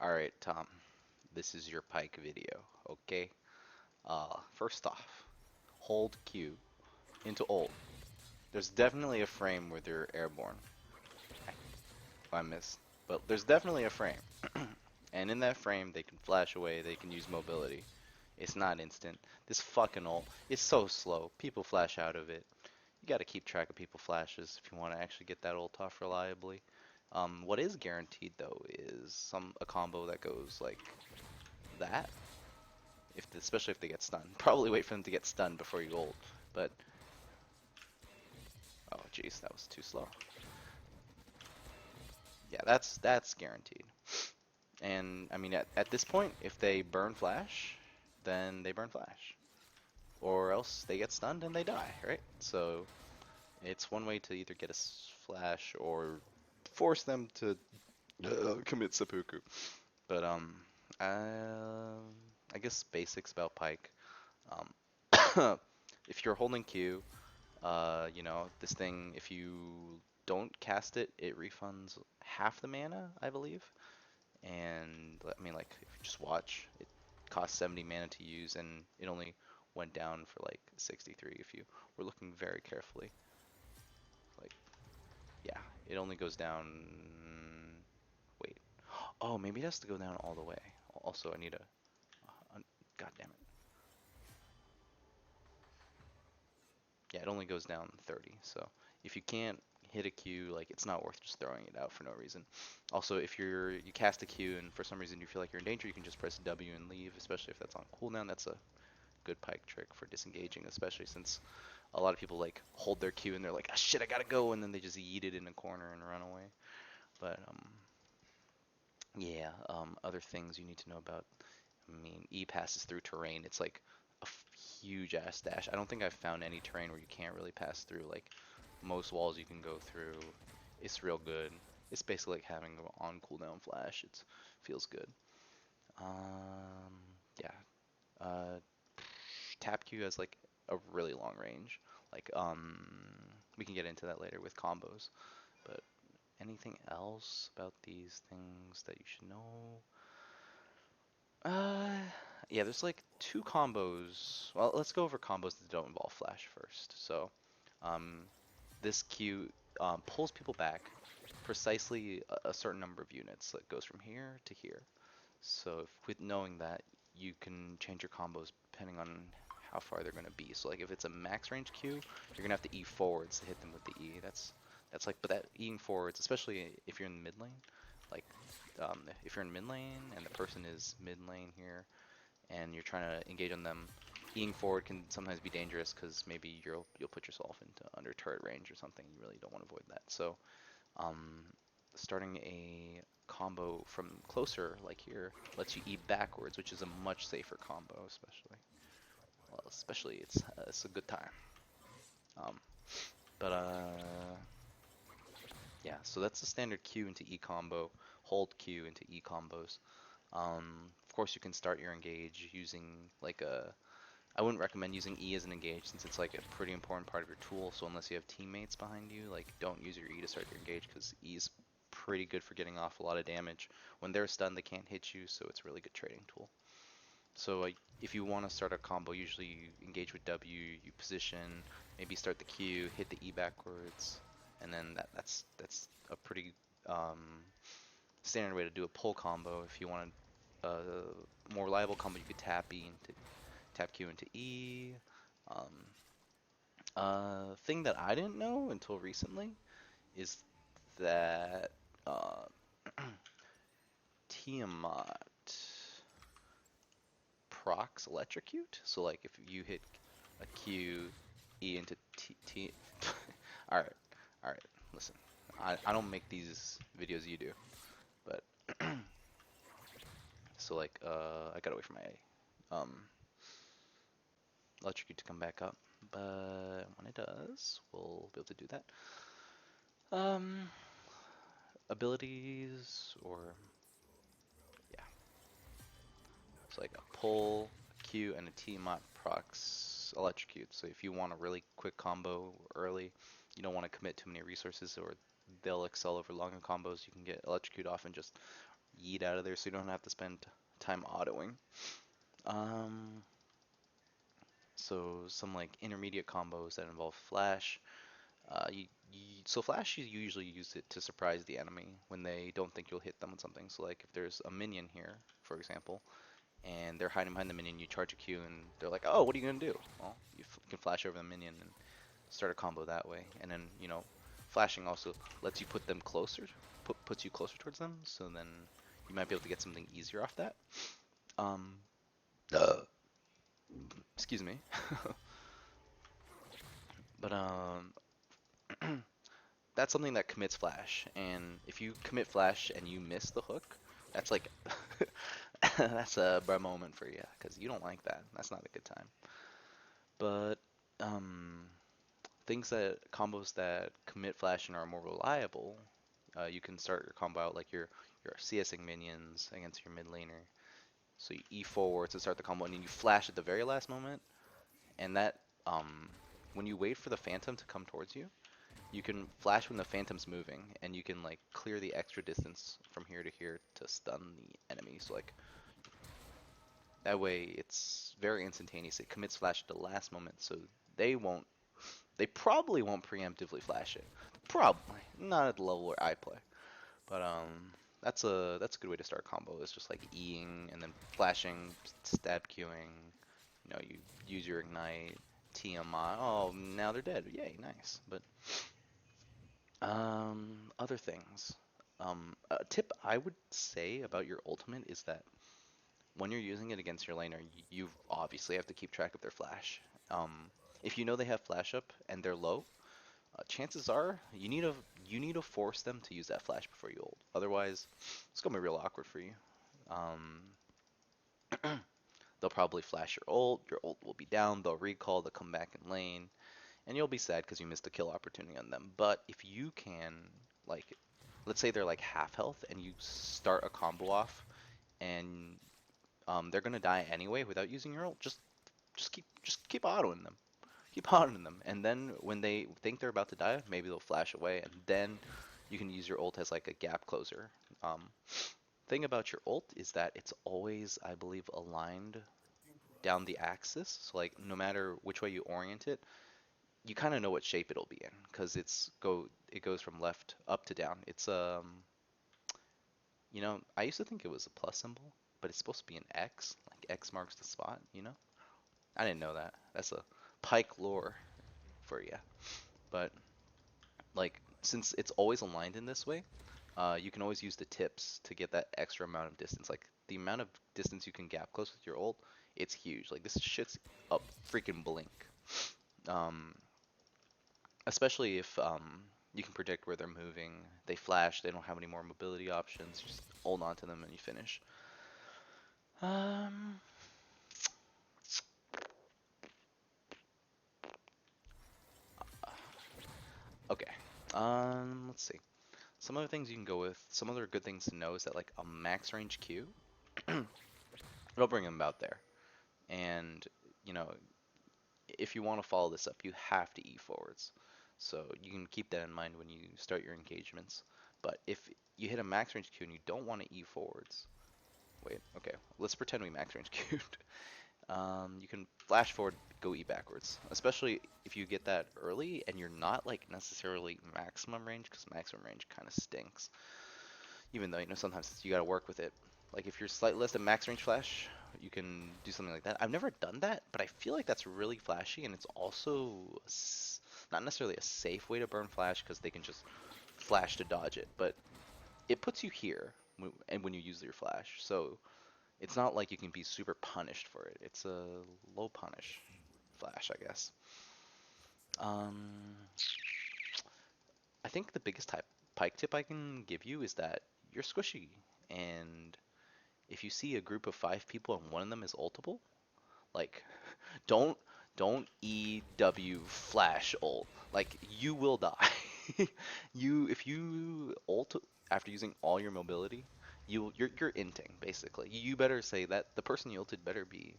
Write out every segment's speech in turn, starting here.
Alright, Tom, this is your Pyke video, okay? First off, hold Q into ult. There's definitely a frame where they're airborne. I missed. But there's definitely a frame. And in that frame, they can flash away, they can use mobility. It's not instant. This fucking ult is so slow. People flash out of it. You gotta keep track of people flashes if you want to actually get that ult off reliably. What is guaranteed though is a combo that goes like that, especially if they get stunned. Probably wait for them to get stunned before you ult. But oh jeez, that was too slow. Yeah, that's guaranteed. And I mean, at this point, if they burn flash, then they burn flash, or else they get stunned and they die, right? So it's one way to either get a flash or force them to commit seppuku. But I guess basics about Pyke. If you're holding Q, this thing, if you don't cast it, it refunds half the mana, I believe. And I mean, like, if you just watch, it costs 70 mana to use, and it only went down for like 63 if you were looking very carefully. Like, yeah, it only goes down. Wait. Oh, maybe it has to go down all the way. Also, I need God damn it. Yeah, it only goes down 30. So if you can't hit a Q, like it's not worth just throwing it out for no reason. Also, if you cast a Q and for some reason you feel like you're in danger, you can just press W and leave, especially if that's on cooldown. That's a good Pyke trick for disengaging, especially since a lot of people like hold their Q and they're like, ah, shit, I gotta go, and then they just yeet it in a corner and run away. But yeah, other things you need to know about. I mean, E passes through terrain. It's like a huge ass dash. I don't think I've found any terrain where you can't really pass through. Like most walls you can go through. It's real good. It's basically like having an on cooldown flash. It feels good. Yeah. Uh, Tap Q has like a really long range. Like we can get into that later with combos. But anything else about these things that you should know? Uh, yeah, there's like two combos. Well, let's go over combos that don't involve flash first. So, um, this Q pulls people back precisely a certain number of units. That goes from here to here. So, with knowing that, you can change your combos depending on how far they're going to be. So, like if it's a max range Q, you're gonna have to E forwards to hit them with the E. That's like, but that Eing forwards, especially if you're in the mid lane, like if you're in mid lane and the person is mid lane here and you're trying to engage on them, Eing forward can sometimes be dangerous because maybe you'll put yourself into under turret range or something. You really don't want to avoid that. So um, starting a combo from closer, like here, lets you E backwards, which is a much safer combo, especially. Well, especially it's a good time. Um, but yeah, so that's the standard Q into E combo, hold Q into E combos. Of course, you can start your engage using like a. I wouldn't recommend using E as an engage since it's like a pretty important part of your tool. So unless you have teammates behind you, like don't use your E to start your engage because E is pretty good for getting off a lot of damage. When they're stunned, they can't hit you, so it's a really good trading tool. So if you want to start a combo, usually you engage with W, you position, maybe start the Q, hit the E backwards, and then that's a pretty standard way to do a pull combo. If you want a more reliable combo, you could tap Q into E. Thing that I didn't know until recently is that uh, Tiamat procs electrocute. So like if you hit a Q, E into T. All right, all right. Listen, I don't make these videos you do, but so like I gotta wait for my electrocute to come back up. But when it does, we'll be able to do that. Um, abilities or yeah, it's like a pull, a Q, and a T mod procs electrocute. So if you want a really quick combo early, you don't want to commit too many resources or they'll excel over longer combos. You can get electrocute off and just yeet out of there so you don't have to spend time autoing. Um, so some like intermediate combos that involve flash. So flash, you usually use it to surprise the enemy when they don't think you'll hit them with something. So like if there's a minion here, for example, and they're hiding behind the minion, you charge a Q and they're like, oh, what are you gonna do? Well, you can flash over the minion and start a combo that way. And then, flashing also lets you put them closer, puts you closer towards them, so then you might be able to get something easier off that. Um, uh, excuse me. But that's something that commits flash, and if you commit flash and you miss the hook, that's like that's a bad moment for you because you don't like that. That's not a good time. But um, things that combos that commit flash and are more reliable, you can start your combo out like you're CSing minions against your mid laner. So you E forward to start the combo, and then you flash at the very last moment, and that when you wait for the phantom to come towards you, you can flash when the phantom's moving, and you can like clear the extra distance from here to here to stun the enemy. So like that way it's very instantaneous. It commits flash at the last moment, so they won't. They probably won't preemptively flash it. Probably not at the level where I play, but that's a good way to start a combo. It's just like Eing and then flashing, stab queuing. You use your ignite, TMI. Oh, now they're dead. Yay, nice. But other things. A tip I would say about your ultimate is that when you're using it against your laner, you obviously have to keep track of their flash. Um, if you know they have flash up and they're low, chances are you need to force them to use that flash before you ult. Otherwise, it's gonna be real awkward for you. Um, they'll probably flash your ult will be down, they'll recall, they'll come back in lane, and you'll be sad because you missed a kill opportunity on them. But if you can, like, let's say they're like half health and you start a combo off and they're gonna die anyway without using your ult, just keep autoing them. Keep autoing them. And then when they think they're about to die, maybe they'll flash away and then you can use your ult as like a gap closer. Um, thing about your ult is that it's always, I believe, aligned down the axis. So like no matter which way you orient it, you kind of know what shape it'll be in because it goes from left up to down. I used to think it was a plus symbol, but it's supposed to be an X, like X marks the spot. I didn't know that. That's a Pyke lore for you. But like since it's always aligned in this way, you can always use the tips to get that extra amount of distance. Like the amount of distance you can gap close with your ult, it's huge. Like this shit's a freaking blink. Um, especially if you can predict where they're moving. They flash, they don't have any more mobility options. You just hold on to them and you finish. Um, okay. Let's see. Some other things you can go with. Some other good things to know is that like a max range Q, it'll bring them about there. And you know, if you want to follow this up, you have to E forwards. So you can keep that in mind when you start your engagements. But if you hit a max range Q and you don't want to E forwards, wait, okay, let's pretend we max range Q'd. You can flash forward, go E backwards, especially if you get that early and you're not like necessarily maximum range, because maximum range kind of stinks. Even though sometimes you gotta work with it. Like if you're slightly less than max range flash, you can do something like that. I've never done that, but I feel like that's really flashy, and it's also not necessarily a safe way to burn flash because they can just flash to dodge it, but it puts you here and when you use your flash. So it's not like you can be super punished for it. It's a low punish flash, I guess. Um, I think the biggest Pyke tip I can give you is that you're squishy, and if you see a group of 5 people and one of them is ultable, like don't don't EW flash ult. Like you will die. If you ult after using all your mobility, you're inting basically. You better say that the person you ulted better be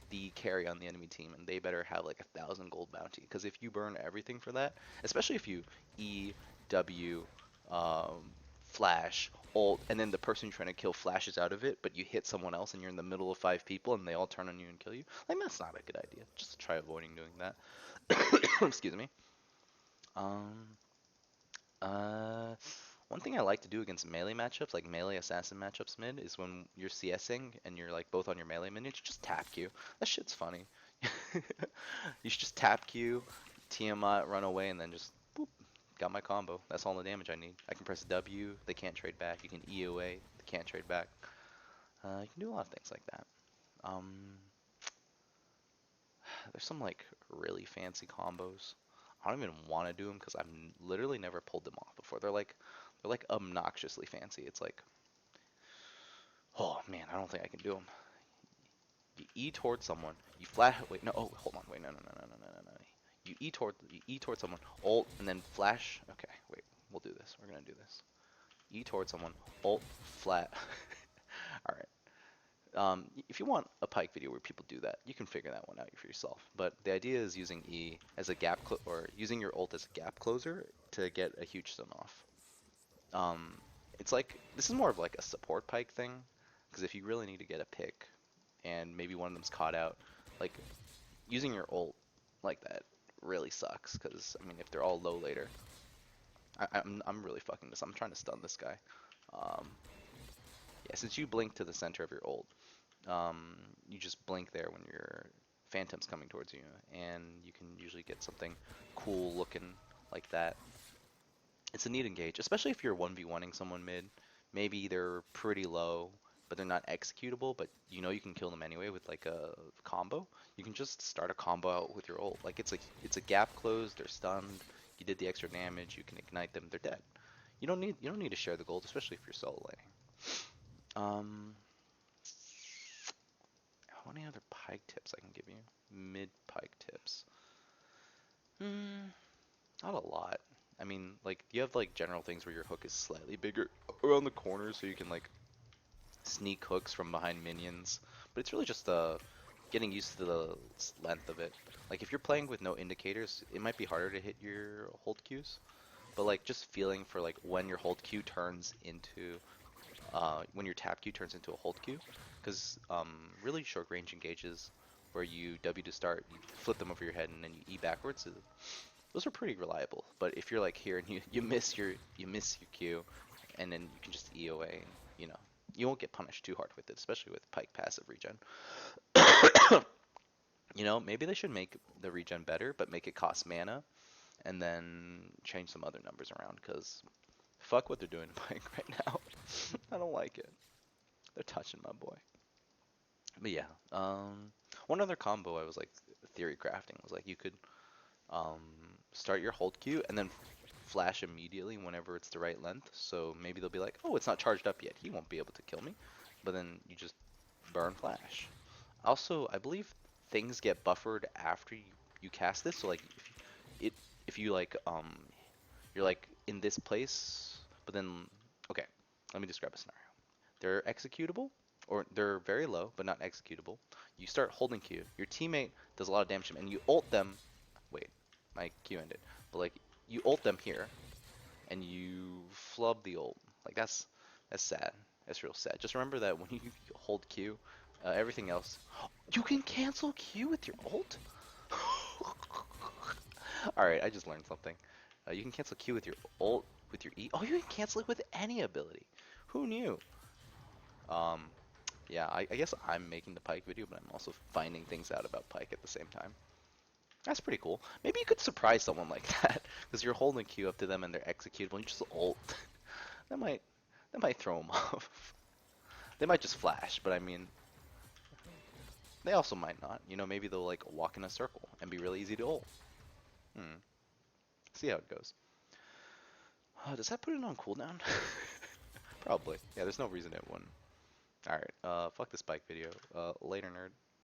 the carry on the enemy team, and they better have like 1,000 gold bounty. Because if you burn everything for that, especially if you E W um, flash, ult, and then the person you're trying to kill flashes out of it, but you hit someone else and you're in the middle of 5 people and they all turn on you and kill you. Like that's not a good idea. Just try avoiding doing that. Excuse me. Um, uh, One thing I like to do against melee matchups, like melee assassin matchups mid, is when you're CSing and you're like both on your melee minions, just tap Q. That shit's funny. You should just tap Q, Tiamat, run away, and then just boop, got my combo. That's all the damage I need. I can press W, they can't trade back. You can EOA, they can't trade back. You can do a lot of things like that. Um, there's some like really fancy combos. I don't even want to do them because I've literally never pulled them off before. They're like obnoxiously fancy. It's like, oh man, I don't think I can do them. You E towards someone. You flash. Wait, no. Oh, hold on. Wait, no, no, no, no, no, no, no. You E towards someone. Ult and then flash. Okay, wait. We'll do this. We're gonna do this. E towards someone. Ult flat. All right. If you want a Pyke video where people do that, you can figure that one out for yourself. But the idea is using E as a or using your ult as a gap closer to get a huge stun off. It's like this is more of like a support Pyke thing, because if you really need to get a pick, and maybe one of them's caught out, like using your ult like that really sucks. Because I mean, if they're all low later, I'm really fucking this. I'm trying to stun this guy. Um, yeah, since you blink to the center of your ult, you just blink there when your phantom's coming towards you, and you can usually get something cool looking like that. It's a neat engage, especially if you're 1v1ing someone mid. Maybe they're pretty low, but they're not executable, but you know you can kill them anyway with like a combo. You can just start a combo out with your ult. Like it's a gap close, they're stunned, you did the extra damage, you can ignite them, they're dead. You don't need to share the gold, especially if you're solo laning. Um how many other Pyke tips I can give you? Mid Pyke tips. Hmm, not a lot. I mean, like you have like general things where your hook is slightly bigger around the corner, so you can like sneak hooks from behind minions. But it's really just getting used to the length of it. Like if you're playing with no indicators, it might be harder to hit your hold cues. But like just feeling for like when your hold cue turns into when your tap cue turns into a hold cue, because really short range engages where you W to start, you flip them over your head, and then you E backwards. Those are pretty reliable. But if you're like here and you miss your cue, and then you can just EOA, and, you won't get punished too hard with it, especially with Pyke passive regen. Maybe they should make the regen better, but make it cost mana, and then change some other numbers around, because fuck what they're doing to Pyke right now. I don't like it. They're touching my boy. But yeah, one other combo I was like theory crafting was like you could um, start your hold Q and then flash immediately whenever it's the right length. So maybe they'll be like, oh, it's not charged up yet. He won't be able to kill me. But then you just burn flash. Also, I believe things get buffered after you cast this. So like if you like you're like in this place, but then okay, let me describe a scenario. They're executable, or they're very low, but not executable. You start holding Q. Your teammate does a lot of damage to them, and you ult them. Wait, my Q ended. But like, you ult them here, and you flub the ult. Like that's sad. That's real sad. Just remember that when you hold Q, everything else, you can cancel Q with your ult. All right, I just learned something. You can cancel Q with your ult, with your E. Oh, you can cancel it with any ability. Who knew? Um, yeah, I guess I'm making the Pyke video, but I'm also finding things out about Pyke at the same time. That's pretty cool. Maybe you could surprise someone like that, because you're holding Q up to them and they're executable, and you just ult. that might that might throw them off. They might just flash, but I mean, they also might not. Maybe they'll like walk in a circle and be really easy to ult. See how it goes. Does that put it on cooldown? Probably. Yeah, there's no reason it wouldn't. Alright, fuck this Pyke video. Later, nerd.